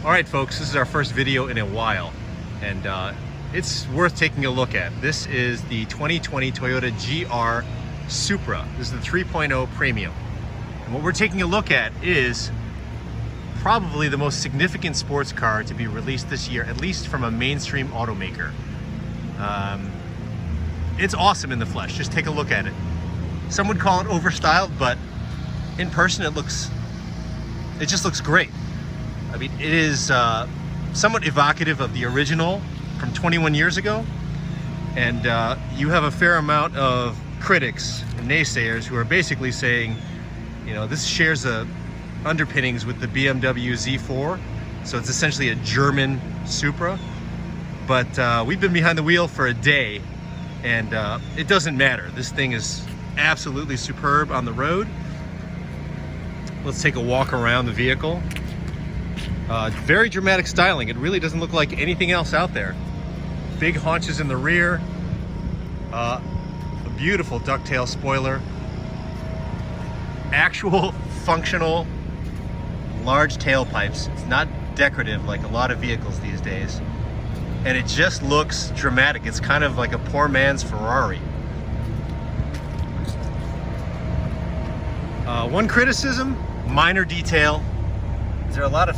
All right, folks, this is our first video in a while, and it's worth taking a look at. This is the 2020 Toyota GR Supra. This is the 3.0 Premium. And what we're taking a look at is probably the most significant sports car to be released this year, at least from a mainstream automaker. It's awesome in the flesh. Just take a look at it. Some would call it overstyled, but in person it just looks great. I mean, it is somewhat evocative of the original from 21 years ago. And you have a fair amount of critics and naysayers who are basically saying, you know, this shares the underpinnings with the BMW Z4. So it's essentially a German Supra. But we've been behind the wheel for a day, and it doesn't matter. This thing is absolutely superb on the road. Let's take a walk around the vehicle. Very dramatic styling. It really doesn't look like anything else out there. Big haunches in the rear. A beautiful ducktail spoiler. Actual functional large tailpipes. It's not decorative like a lot of vehicles these days. And it just looks dramatic. It's kind of like a poor man's Ferrari. One criticism, minor detail. There are a lot of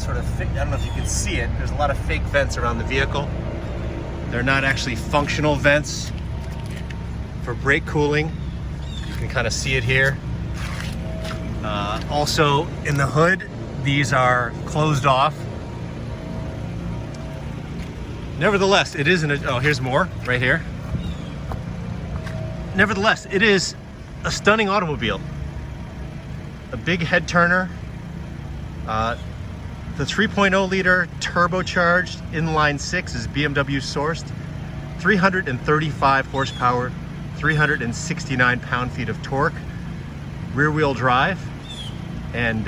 I don't know if you can see it, there's a lot of fake vents around the vehicle. They're not actually functional vents for brake cooling. You can kind of see it here. Also in the hood, these are closed off. Nevertheless, it is oh, here's more right here. Nevertheless, it is a stunning automobile. A big head turner. The 3.0 liter turbocharged inline 6 is BMW sourced. 335 horsepower, 369 pound-feet of torque, rear-wheel drive, and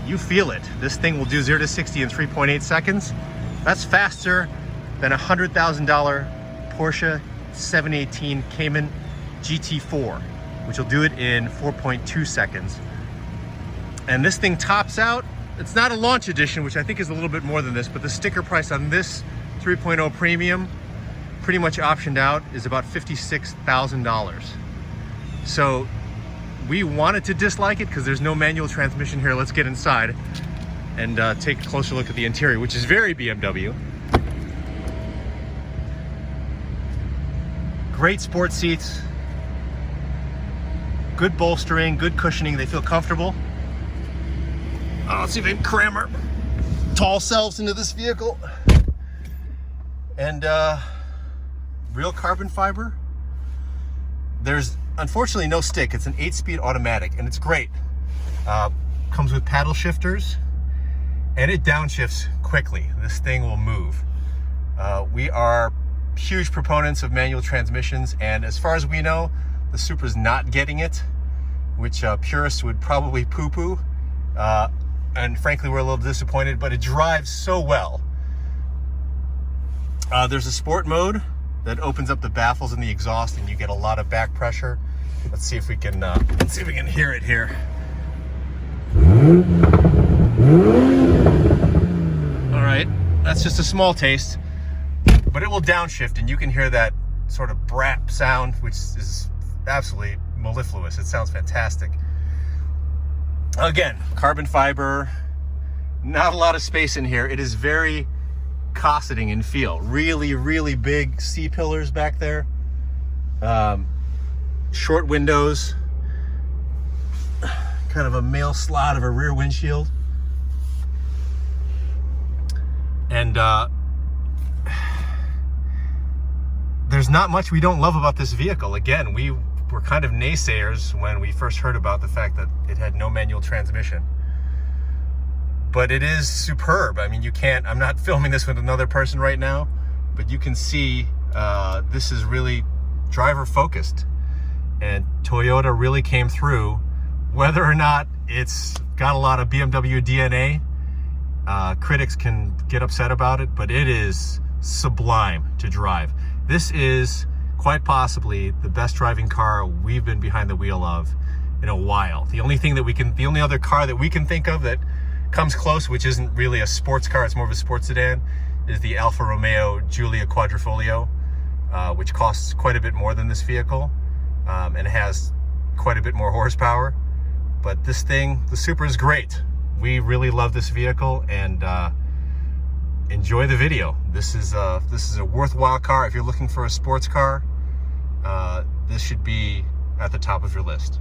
you feel it. This thing will do 0 to 60 in 3.8 seconds. That's faster than a $100,000 Porsche 718 Cayman GT4, which will do it in 4.2 seconds. And this thing tops out, it's not a launch edition, which I think is a little bit more than this, but the sticker price on this 3.0 Premium, pretty much optioned out, is about $56,000. So we wanted to dislike it because there's no manual transmission here. Let's get inside and take a closer look at the interior, which is very BMW. Great sport seats, good bolstering, good cushioning. They feel comfortable. Let's see if I can cram our tall selves into this vehicle. And real carbon fiber. There's unfortunately no stick. It's an 8-speed automatic, and it's great. Comes with paddle shifters, and it downshifts quickly. This thing will move. We are huge proponents of manual transmissions, and as far as we know, the Supra's not getting it, which purists would probably poo-poo. And frankly, we're a little disappointed, but it drives so well. There's a sport mode that opens up the baffles and the exhaust, and you get a lot of back pressure. Let's see if we can hear it here. All right, that's just a small taste, but it will downshift, and you can hear that sort of brap sound, which is absolutely mellifluous. It sounds fantastic. Again, carbon fiber, not a lot of space in here. It is very cosseting in feel. Really, really big C-pillars back there. Short windows. Kind of a mail slot of a rear windshield. And there's not much we don't love about this vehicle. Again, we were kind of naysayers when we first heard about the fact that it had no manual transmission. But it is superb. I mean, you can't, I'm not filming this with another person right now, but you can see this is really driver focused. And Toyota really came through. Whether or not it's got a lot of BMW DNA, critics can get upset about it, but it is sublime to drive. This is quite possibly the best driving car we've been behind the wheel of in a while. The only other car that we can think of that comes close, which isn't really a sports car, it's more of a sports sedan, is the Alfa Romeo Giulia Quadrifoglio, which costs quite a bit more than this vehicle, and has quite a bit more horsepower. But this thing, the Supra, is great. We really love this vehicle, and enjoy the video. This is a worthwhile car. If you're looking for a sports car, this should be at the top of your list.